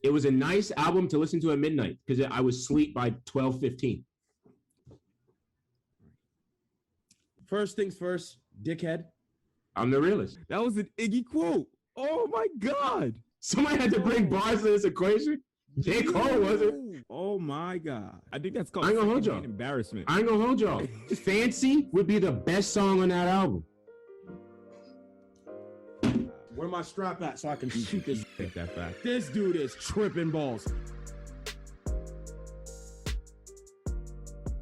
It was a nice album to listen to at midnight because I was asleep by 12:15. First things first, dickhead. I'm the realist. That was an Iggy quote. Oh my God. Somebody had to bring bars to this equation. J. Cole was it? Oh my God. I think that's called I ain't gonna hold y'all. Embarrassment. I ain't gonna hold y'all. Fancy would be the best song on that album. Where my strap at so I can shoot this? Take that back. This dude is tripping balls.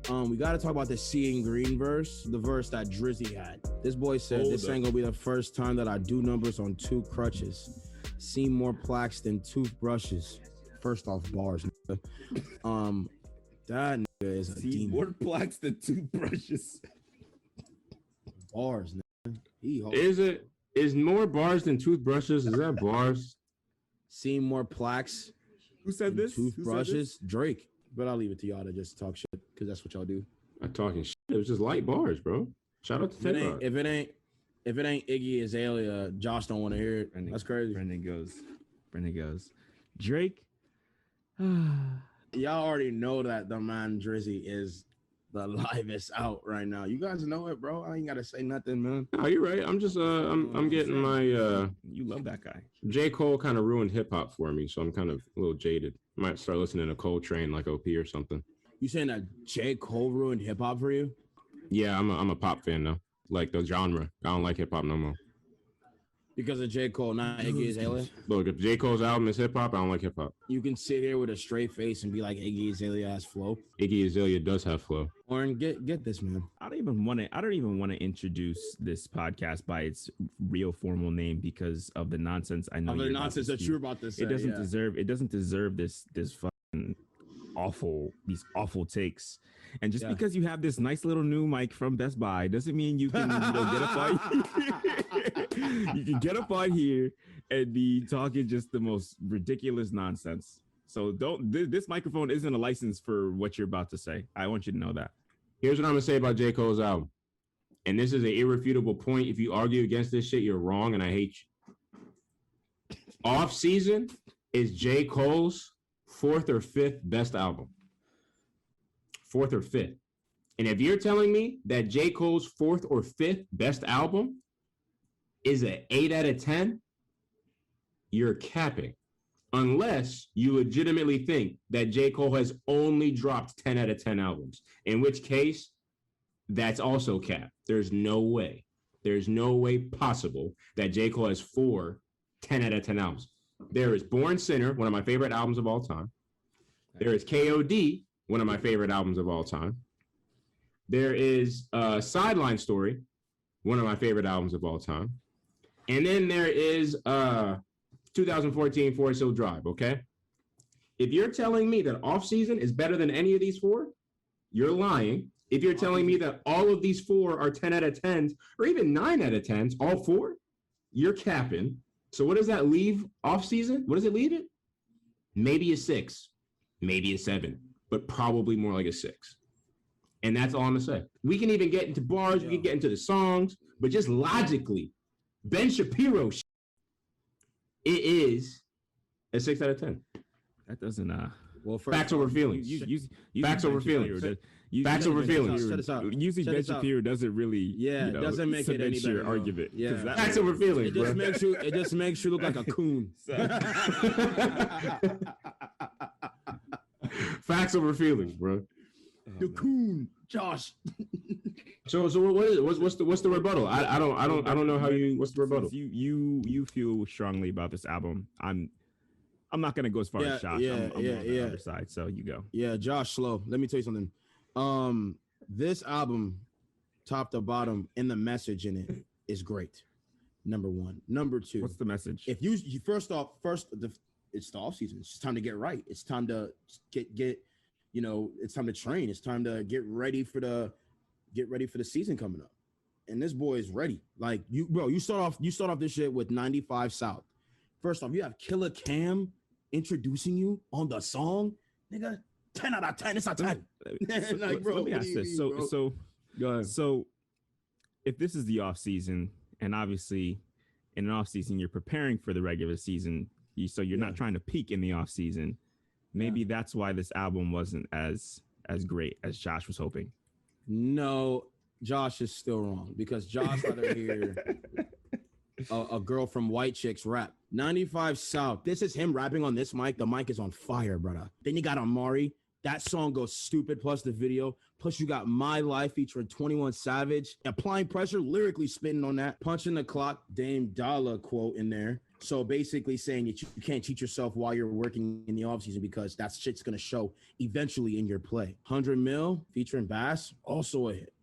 We got to talk about the Seeing Green verse, the verse that Drizzy had. This boy said, this ain't gonna be the first time that I do numbers on two crutches. See more plaques than toothbrushes. First off, bars. That nigga is a demon. More plaques than toothbrushes. Bars, nigga. Is more bars than toothbrushes? Is that bars? See more plaques. Who said this? Toothbrushes? Drake. But I'll leave it to y'all to just talk shit because that's what y'all do. I'm talking shit. It was just light bars, bro. Shout out to Taylor. If it ain't Iggy Azalea, Josh don't want to hear it. That's crazy. Brendan goes. Drake. Y'all already know that the man Drizzy is the livest out right now. You guys know it, bro. I ain't gotta say nothing, man. No, you're right. I'm just I'm getting my You love that guy. J. Cole kind of ruined hip hop for me, so I'm kind of a little jaded. Might start listening to Coltrane like OP or something. You saying that J. Cole ruined hip hop for you? Yeah, I'm a pop fan now. Like the genre. I don't like hip hop no more. Because of J. Cole, not Iggy Azalea? Look, if J. Cole's album is hip hop, I don't like hip hop. You can sit here with a straight face and be like Iggy Azalea has flow. Iggy Azalea does have flow. Oren, get this, man. I don't even want to introduce this podcast by its real formal name because of the nonsense I know. Of the nonsense that you're about to say. It doesn't deserve this fucking these awful takes. And just because you have this nice little new mic from Best Buy doesn't mean you can get up on you can get up on here and be talking just the most ridiculous nonsense. So this microphone isn't a license for what you're about to say. I want you to know that. Here's what I'm gonna say about J. Cole's album. And this is an irrefutable point. If you argue against this shit, you're wrong and I hate you. Off Season is J. Cole's 4th or 5th best album. 4th or 5th. And if you're telling me that J. Cole's 4th or 5th best album is an 8 out of 10, you're capping. Unless you legitimately think that J. Cole has only dropped 10 out of 10 albums, in which case that's also cap. There's no way possible that J. Cole has 4 10 out of 10 albums. There is Born Sinner, one of my favorite albums of all time. There is KOD, one of my favorite albums of all time. There is Sideline Story, one of my favorite albums of all time. And then there is 2014 Forest Hill Drive, okay? If you're telling me that Off Season is better than any of these 4, you're lying. If you're telling me that all of these 4 are 10 out of 10s or even 9 out of 10s, all 4, you're capping. So what does that leave Off Season? What does it leave it? Maybe a 6, maybe a 7, but probably more like a 6. And that's all I'm gonna say. We can even get into bars, we can get into the songs, but just logically, Ben Shapiro, it is a 6 out of 10. That doesn't well, facts over feelings. Facts over feelings. Facts over feelings. Using Ben Shapiro doesn't really, doesn't make it any better. Argument. Yeah, facts over feelings. It just makes you look like a coon. Facts over feelings, bro. The coon, Josh. So what is it? What's the rebuttal? I don't know how you. What's the rebuttal? You feel strongly about this album. I'm not gonna go as far as Josh. I'm on the other side, so you go. Yeah, Josh, slow. Let me tell you something. This album, top to bottom, and the message in it is great. Number 1. Number 2. What's the message? If you it's the off season. It's time to get right. It's time to get. It's time to train. It's time to get ready for the season coming up. And this boy is ready. Like you start off this shit with 95 South. First off, you have Killer Cam introducing you on the song, nigga. 10 out of 10. It's a 10. Like, bro, let me ask this. So go ahead. So if this is the off season, and obviously in an off season you're preparing for the regular season, So you're not trying to peak in the off season. Maybe that's why this album wasn't as great as Josh was hoping. No, Josh is still wrong because Josh rather hear a girl from White Chicks rap. 95 South. This is him rapping on this mic. The mic is on fire, brother. Then you got Amari. That song goes stupid, plus the video. Plus you got My Life featuring 21 Savage. Applying Pressure, lyrically spitting on that. Punching the Clock, Dame Dollar quote in there. So basically saying that you can't cheat yourself while you're working in the offseason because that shit's going to show eventually in your play. 100 Mil featuring Bass, also a hit.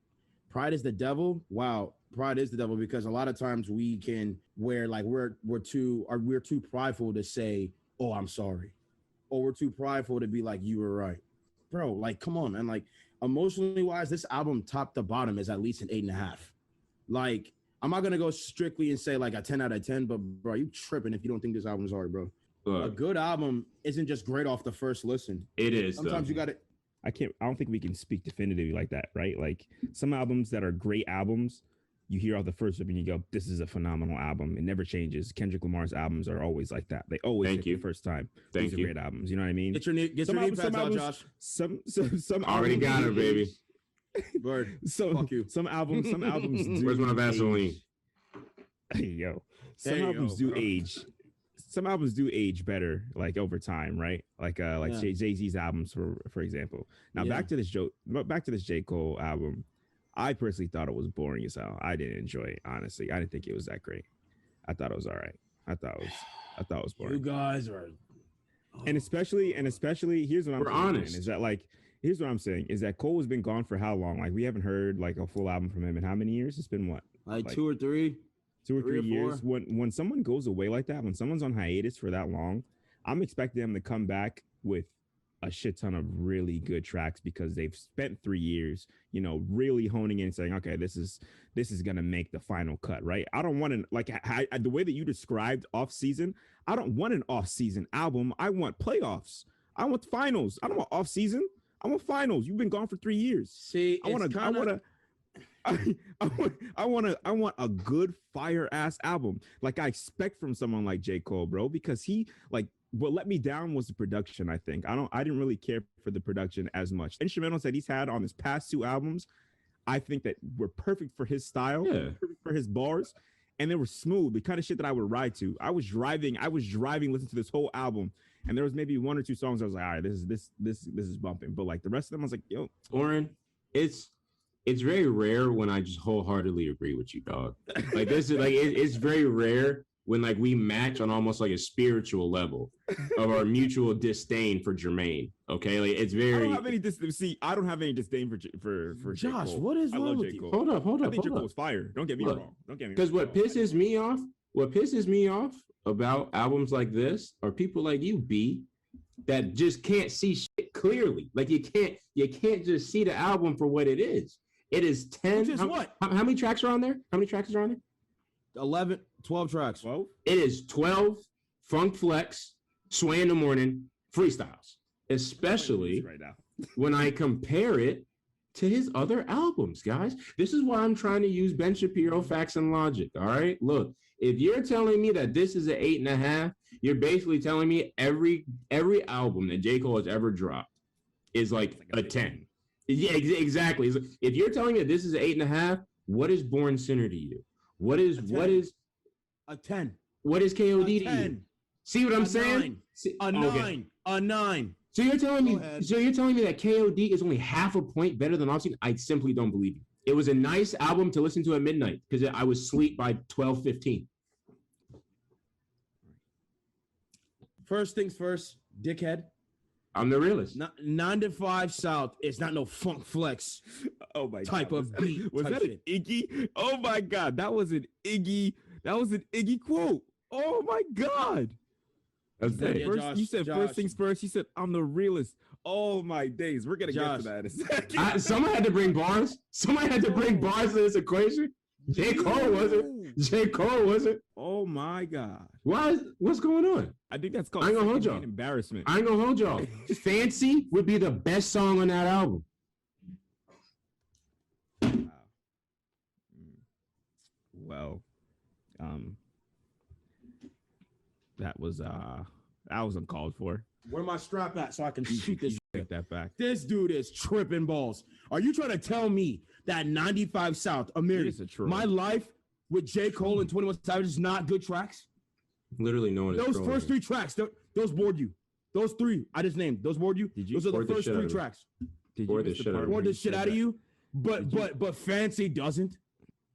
Pride is the Devil. Wow. Pride is the devil because a lot of times we can we're too prideful to say, oh, I'm sorry. Or we're too prideful to be like, you were right. Bro, like, come on, man. Like, emotionally wise, this album top to bottom is at least an 8.5. Like, I'm not gonna go strictly and say like a 10 out of 10, but bro, you tripping if you don't think this album's hard, bro. Look, a good album isn't just great off the first listen. It is. Sometimes you gotta. I don't think we can speak definitively like that, right? Like some albums that are great albums, you hear off the first rip and you go, this is a phenomenal album. It never changes. Kendrick Lamar's albums are always like that. They always hit the first time. These are great albums. You know what I mean? Get your knee pads out, Josh. Some already got it, baby. Bird. Fuck you. Some albums do. Where's my Vaseline? Hey, yo. Some albums do age. Some albums do age better, like over time, right? Like Jay-Z's albums, for example. Now back to this J. Cole album. I personally thought it was boring as hell. I didn't enjoy it, honestly. I didn't think it was that great. I thought it was all right. I thought it was boring. You guys are, and especially, here's what I'm saying. Honest. Is that like, here's what I'm saying is that Cole has been gone for how long? Like we haven't heard like a full album from him in how many years? It's been what? Like 2 or 3. 2 or 3 years. When someone goes away like that, when someone's on hiatus for that long, I'm expecting them to come back with a shit ton of really good tracks because they've spent 3 years, really honing in and saying, okay, this is going to make the final cut, right? I don't want the way that you described off season. I don't want an off season album. I want playoffs. I want finals. I don't want off season. I want finals. You've been gone for 3 years. See, I want a good fire ass album like I expect from someone like J. Cole, bro, because he what let me down was the production. I think I didn't really care for the production as much. Instrumentals that he's had on his past 2 albums, I think that were perfect for his style, perfect for his bars, and they were smooth, the kind of shit that I would ride to. I was driving, listening to this whole album, and there was maybe 1 or 2 songs I was like, all right, this is bumping, but like the rest of them, I was like, yo, Oren, it's very rare when I just wholeheartedly agree with you, dog. Like this is like it's very rare when like we match on almost like a spiritual level of our mutual disdain for Jermaine. Okay, like it's very. I don't have any disdain for Josh. J. Cole. What is wrong with you? Hold up. I think J. Cole's fire. Don't get me wrong. Because what pisses me off about albums like this are people like you, B, that just can't see shit clearly. Like you can't just see the album for what it is. It is 10. How many tracks are on there? How many tracks are on there? 11, 12 tracks. 12? It is 12 Funk Flex, Sway in the Morning freestyles, especially right now. when I compare it to his other albums, guys. This is why I'm trying to use Ben Shapiro facts and logic. All right, look, if you're telling me that this is an 8.5, you're basically telling me every album that J. Cole has ever dropped is like a 10. Yeah, exactly. If you're telling me that this is an 8.5, what is Born Sinner to you? What is a 10? What is KOD to you? See what I'm saying? A 9. So you're telling me that KOD is only half a point better than Offseason? I simply don't believe you. It was a nice album to listen to at midnight because I was asleep by 12:15. First things first, dickhead. I'm the realist. 95 South is not no Funk Flex. Oh my type God. of beat. Was that an Iggy? Oh my God, that was an Iggy quote. Oh my God. That's it. Josh, you said first things first. You said I'm the realist. Oh my days. We're gonna get to that in a second. Someone had to bring bars. Someone had to bring bars to this equation. J. Cole wasn't. Oh my God. What's going on? I think that's called embarrassment. I ain't gonna hold y'all. Fancy would be the best song on that album. Wow. Well, That was uncalled for. Where my strap at so I can shoot this? Take that back. This dude is tripping balls. Are you trying to tell me that 95 South, Amir, My Life with J. Cole and 21 Savage is not good tracks? Literally no one. Those first three tracks, those bored you. Those three I just named, those bored you. Those are the first three tracks. Bored the shit out of you. But Fancy doesn't.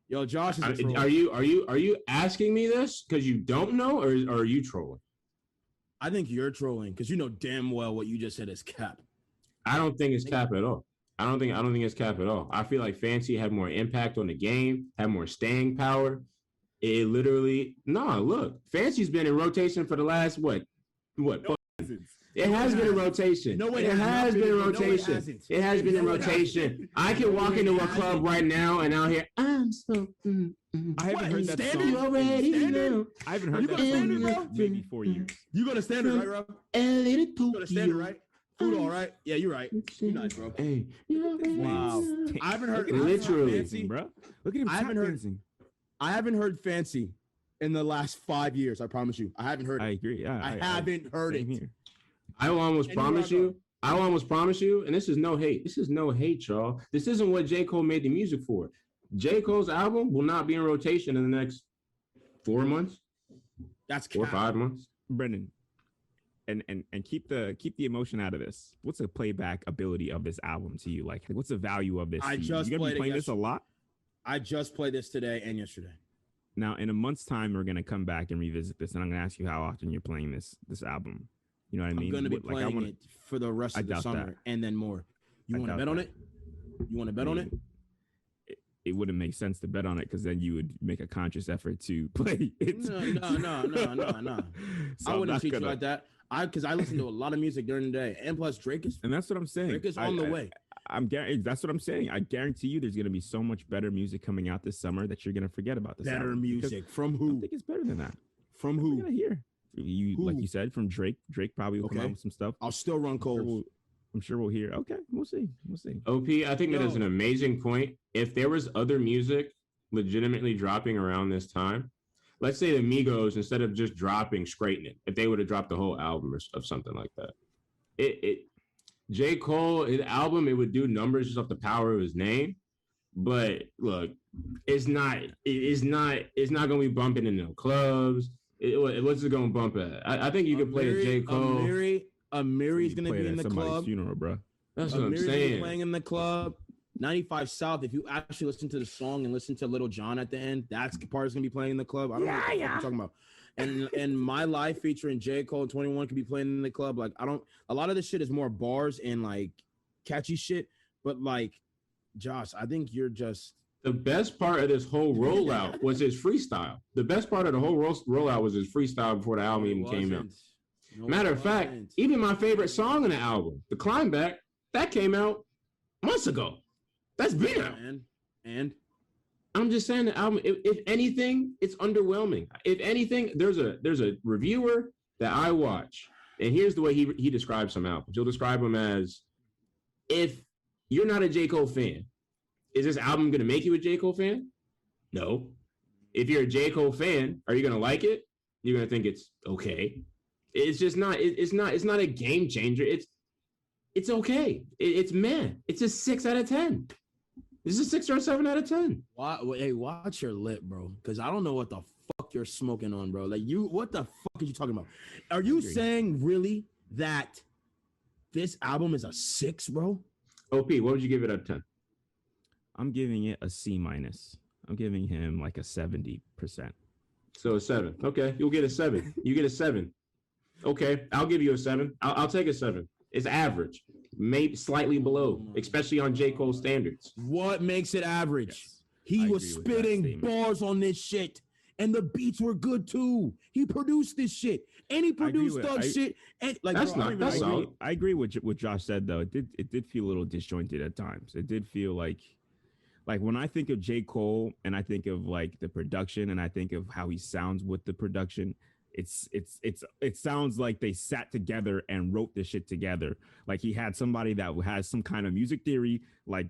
Yo, Josh is a troll. Are you asking me this because you don't know, or are you trolling? I think you're trolling because you know damn well what you just said is cap. I don't think it's cap at all. I don't think it's cap at all. I feel like Fancy had more impact on the game, had more staying power. It literally look, Fancy's been in rotation for the last what? It has been in rotation. No, it has been in rotation. It has been in rotation. I can walk into a club right now and out here, I'm so. I haven't heard that song. Already. I haven't heard that song in maybe 4 years. You gonna standard, right, Rob? You gonna standard, right? Food, all right? Yeah, you're right. You're nice, bro. Hey, wow. I haven't heard literally, Fancy, bro. Look at him. I haven't heard Fancy in the last 5 years. I promise you, I haven't heard it. I agree. Yeah, I haven't heard it. Here. I will almost promise you, and this is no hate. This is no hate, y'all. This isn't what J. Cole made the music for. J. Cole's album will not be in rotation in the next 4 months. That's 4 or 5 months. Brendan, and keep the emotion out of this. What's the playback ability of this album to you? Like what's the value of this? You're gonna be playing this a lot? I just played this today and yesterday. Now, in a month's time, we're gonna come back and revisit this, and I'm gonna ask you how often you're playing this album. You know what I mean? I'm gonna be playing it for the rest of the summer and then more. You want to bet on it? You want to bet on it? It wouldn't make sense to bet on it because then you would make a conscious effort to play it. No. So I wouldn't treat you like that. Because I listen to a lot of music during the day, and plus Drake is. And that's what I'm saying. Drake is on the way. That's what I'm saying. I guarantee you, there's gonna be so much better music coming out this summer that you're gonna forget about this. Better music from who? I think it's better than that. From who? We're gonna hear. Like you said, from Drake. Drake probably will come out with some stuff. I'll still run cold. I'm sure we'll hear. Okay, we'll see. OP, I think that is an amazing point. If there was other music legitimately dropping around this time, let's say the Migos, instead of just dropping Scrating It, if they would have dropped the whole album or something like that, J. Cole, his album, it would do numbers just off the power of his name. But look, it's not going to be bumping in the clubs. What's it going to bump at? I think you could play a J. Cole. Amiri's going to be in the club. Funeral, bro. That's what I'm saying. Playing in the club. 95 South, if you actually listen to the song and listen to Little John at the end, that's the part that's going to be playing in the club. I don't know what you're talking about. And My Life featuring J. Cole and 21 could be playing in the club. Like, a lot of this shit is more bars and like catchy shit. But like, Josh, I think you're just. The best part of this whole rollout was his freestyle. The best part of the whole rollout was his freestyle before the album even came out. Matter of fact, even my favorite song on the album, The Climb Back, that came out months ago. That's been out. And I'm just saying the album, if anything, it's underwhelming. If anything, there's a reviewer that I watch, and here's the way he describes some albums. He'll describe them as, if you're not a J. Cole fan, is this album going to make you a J. Cole fan? No. If you're a J. Cole fan, are you going to like it? You're going to think it's okay. It's just not. It's not a game changer. It's okay. It's man. It's a 6 out of 10. This is a 6 or a 7 out of 10. Hey, watch your lip, bro. Because I don't know what the fuck you're smoking on, bro. Like what the fuck are you talking about? Are you saying really that this album is a 6, bro? OP, what would you give it out of 10? I'm giving it a C-. I'm giving him like a 70%. So a 7. Okay, you'll get a 7. You get a 7. Okay, I'll give you a 7. I'll take a 7. It's average, maybe slightly below, especially on J. Cole standards. What makes it average? Yes, he was spitting bars on this shit, and the beats were good too. He produced this shit, and he produced Thug shit. And like, that's solid. I agree with what Josh said though. It did feel a little disjointed at times. It did feel like when I think of J. Cole and I think of like the production and I think of how he sounds with the production. It sounds like they sat together and wrote this shit together. Like he had somebody that has some kind of music theory. Like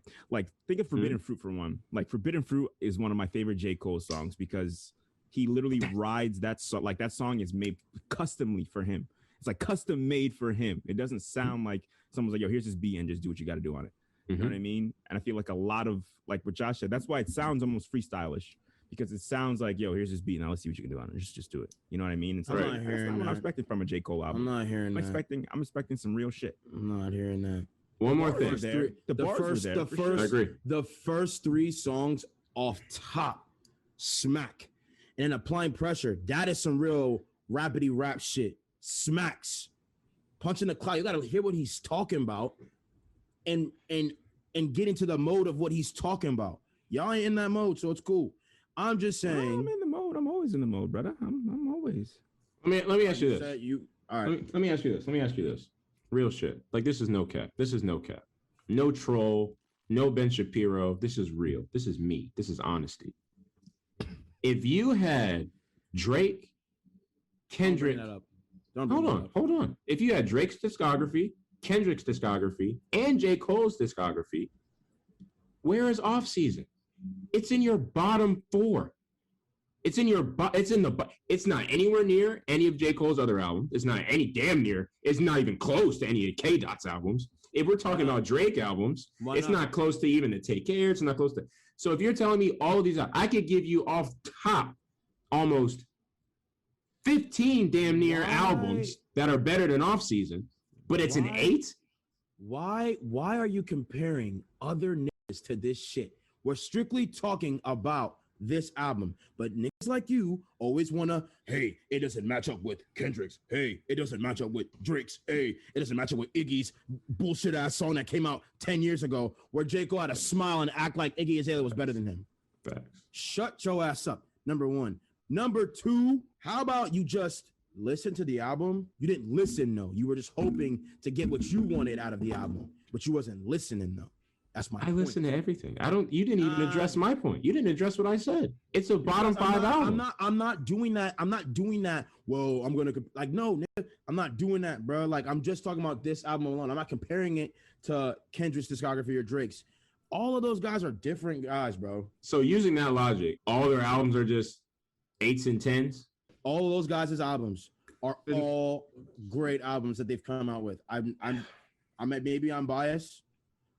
think of Forbidden Fruit for one. Like Forbidden Fruit is one of my favorite J. Cole songs because he literally rides that song. Like that song is made customly for him. It's like custom made for him. It doesn't sound like someone's like, yo, here's this beat and just do what you got to do on it. You know what I mean? And I feel like a lot of, like what Josh said, that's why it sounds almost freestylish, because it sounds like, yo, here's this beat. Now let's see what you can do on it. Just do it. You know what I mean? It's I'm like, not hearing that's not what that. I'm expecting from a J. Cole album. I'm not hearing that. I'm expecting some real shit. I'm not hearing that. One more thing. The first 3 songs off top, smack. And then applying pressure. That is some real rapidy rap shit. Smacks. Punching the cloud. You gotta hear what he's talking about and get into the mode of what he's talking about. Y'all ain't in that mode, so it's cool. I'm just saying. I'm in the mode. I'm always in the mode, brother. I'm always. Let me ask you this. All right. Let me ask you this. Real shit. Like, this is no cap. No troll. No Ben Shapiro. This is real. This is me. This is honesty. If you had Drake, Kendrick. Hold on. If you had Drake's discography, Kendrick's discography, and J. Cole's discography, where is Off Season? It's in your bottom 4. It's not anywhere near any of J. Cole's other albums. It's not any damn near. It's not even close to any of K. Dot's albums. If we're talking about Drake albums, it's not close to even the Take Care. It's not close to. So if you're telling me all of these, I could give you off top almost 15 damn near albums that are better than Off Season, but it's an 8. Why are you comparing other niggas to this shit? We're strictly talking about this album, but niggas like you always wanna, hey, it doesn't match up with Kendrick's. Hey, it doesn't match up with Drake's. Hey, it doesn't match up with Iggy's bullshit ass song that came out 10 years ago, where J. Cole had to smile and act like Iggy Azalea was better than him. Facts. Shut your ass up. Number 1. Number 2, how about you just listen to the album? You didn't listen, no. You were just hoping to get what you wanted out of the album, but you wasn't listening, though. That's my point. I listen to everything. You didn't even address my point. You didn't address what I said. It's a bottom 5 album. I'm not doing that. Well, I'm going to no, nigga, I'm not doing that, bro. Like, I'm just talking about this album alone. I'm not comparing it to Kendrick's discography or Drake's. All of those guys are different guys, bro. So using that logic, all their albums are just 8s and 10s? All of those guys' albums are all great albums that they've come out with. Maybe I'm biased,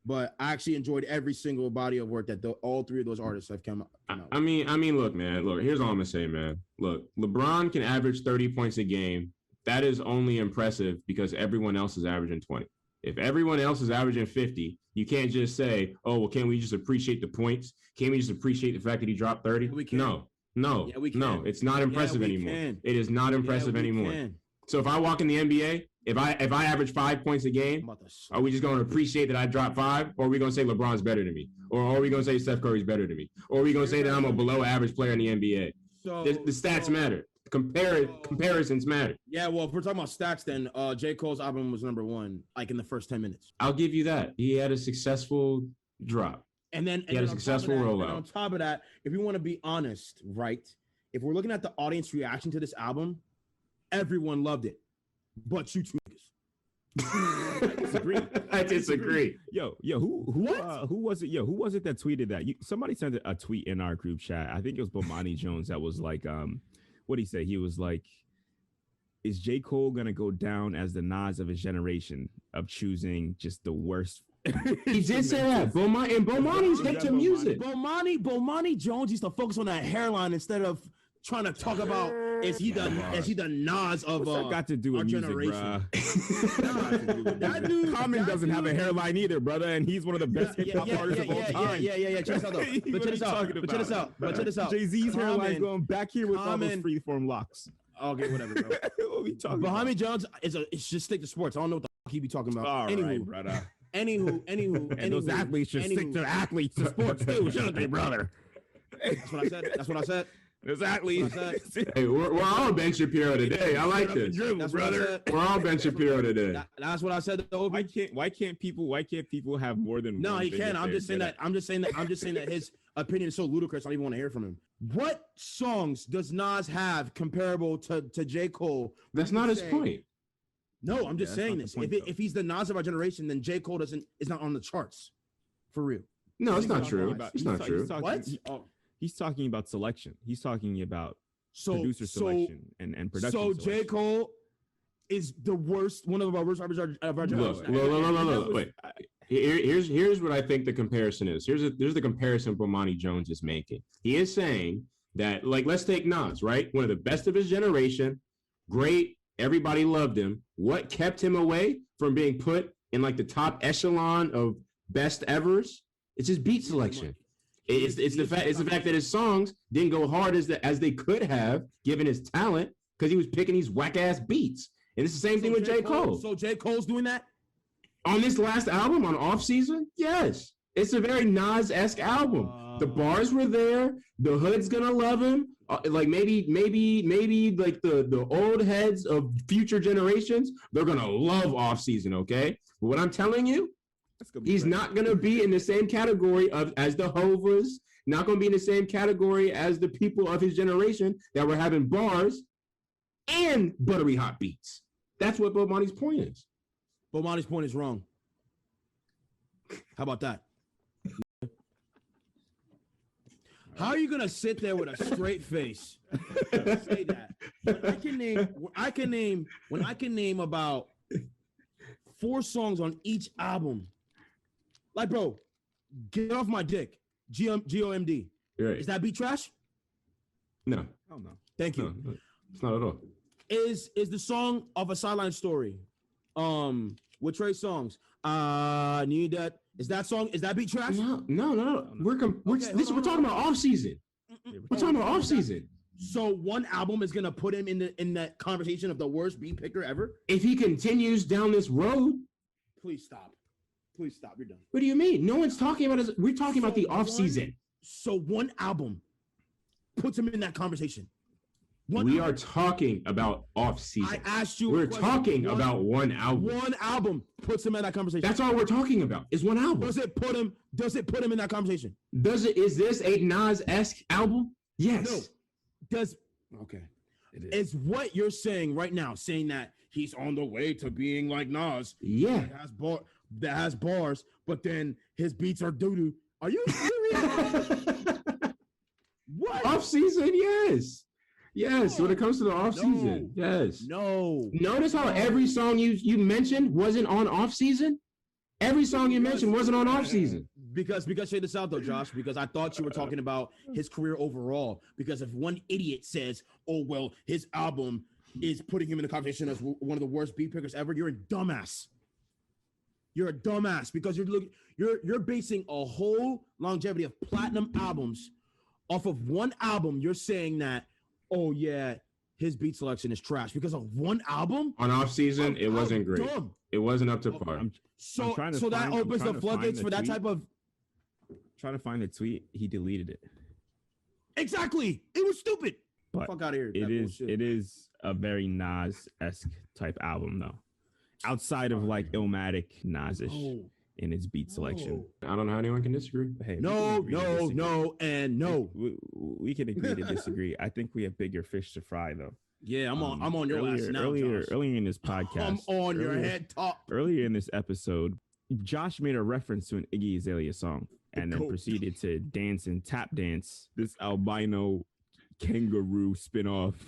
but I actually enjoyed every single body of work that all 3 of those artists have come out. I mean, look, man. Look, here's all I'm gonna say, man. Look, LeBron can average 30 points a game. That is only impressive because everyone else is averaging 20. If everyone else is averaging 50, you can't just say, "Oh, well, can't we just appreciate the points? Can't we just appreciate the fact that he dropped 30?" No, it's not impressive anymore. It is not impressive anymore. So if I walk in the NBA, if I average 5 points a game, are we just going to appreciate that I dropped 5, or are we going to say LeBron's better than me, or are we going to say Steph Curry's better than me, or are we going to say that I'm a below average player in the NBA? The stats matter. Comparisons matter. Yeah, well, if we're talking about stats, then J. Cole's album was number 1, like in the first 10 minutes. I'll give you that. He had a successful drop. And then he had a successful rollout. On top of that, if you want to be honest, right? If we're looking at the audience reaction to this album, everyone loved it, but you two niggas. I disagree. Yo, who was it? Who was it that tweeted that? Somebody sent a tweet in our group chat. I think it was Bomani Jones that was like, what did he say? He was like, is J. Cole gonna go down as the Nas of his generation of choosing just the worst? He did say that. Bomani's hip to music. Bomani Jones used to focus on that hairline instead of trying to talk about is he the Nas of What's that got to do with music, generation? That dude, Common doesn't have a hairline either, brother, and he's one of the best hip hop artists of all time. Yeah. Check this out. Jay-Z's hairline going back here with all those freeform locks. Okay, whatever, bro. What we talking Bomani about? Jones it's just stick to sports. I don't know what the fuck he be talking about. All right, brother. Anywho, and those athletes should stick to athletes to sports too, shouldn't they, brother? That's what I said. Exactly. Hey, we're all Ben Shapiro today. I like this. That's brother. We're all Ben Shapiro today. That's what I said. Why can't people have more than no? one He can. I'm just saying that his opinion is so ludicrous. I don't even want to hear from him. What songs does Nas have comparable to J. Cole? That's not his point. No, I'm just saying this. If he's the Nas of our generation, then J. Cole is not on the charts. For real. No, it's not true. It's not true. What? He's talking about selection. He's talking about producer selection and production. So selection. J. Cole is the worst, one of our worst rappers of our generation. Look. Wait. Here's what I think the comparison is. Here's the comparison Bomani Jones is making. He is saying that, like, let's take Nas, right? One of the best of his generation, great, everybody loved him. What kept him away from being put in like the top echelon of best evers? It's his beat selection. It's the fact that his songs didn't go hard as they could have given his talent because he was picking these whack ass beats. And it's the same thing with J. Cole. So J. Cole's doing that on this last album on Off Season. Yes, it's a very Nas-esque album. The bars were there. The hood's gonna love him. Like maybe like the old heads of future generations, they're gonna love Off Season. Okay, but what I'm telling you, he's not gonna be in the same category as the Hovas. Not gonna be in the same category as the people of his generation that were having bars and buttery hot beats. That's what Bomani's point is. Bomani's point is wrong. How about that? How are you gonna sit there with a straight face and say that? When I can name about 4 songs on each album. Like, bro, get off my dick. GOMD. Right. Is that beat trash? No. Oh no. Thank you. No, it's not at all. Is the song of a sideline story with Trey Songz? Need that. Is that beat trash? No. We're talking about Off Season. We're talking about Off Season. So one album is gonna put him in that conversation of the worst beat picker ever. If he continues down this road, please stop. You're done. What do you mean? No one's talking about it. We're talking about the Off Season. So one album puts him in that conversation. We are talking about Off Season. I asked you. We're talking about one album. One album puts him in that conversation. That's all we're talking about. Is one album. Does it put him in that conversation? Is this a Nas-esque album? Yes. No. Okay. It is what you're saying right now, saying that he's on the way to being like Nas. Yeah. That has bars, but then his beats are doo-doo. Are you serious? What? Off Season, yes. Yes, when it comes to the Off Season, yes. No. Notice how every song you mentioned wasn't on Off Season? Every song you mentioned wasn't on Off Season. Because check this out though, Josh, because I thought you were talking about his career overall. Because if one idiot says, oh, well, his album is putting him in the conversation as one of the worst beat pickers ever, you're a dumbass. You're a dumbass because you're basing a whole longevity of platinum albums off of one album. You're saying that, oh yeah, his beat selection is trash because of one album. On Off Season, it wasn't great. Dumb. It wasn't up to par. So that opens the floodgates for that type of. Trying to find the tweet, he deleted it. Exactly, it was stupid. But fuck out of here. It is a very Nas-esque type album though. Outside of like Illmatic Nas-ish in its beat selection. I don't know how anyone can disagree. Hey, no. We can agree to disagree. I think we have bigger fish to fry though. Yeah, I'm on your ass now. Earlier in this podcast. I'm on your head top. Earlier in this episode, Josh made a reference to an Iggy Azalea song and then proceeded to dance and tap dance this albino kangaroo spinoff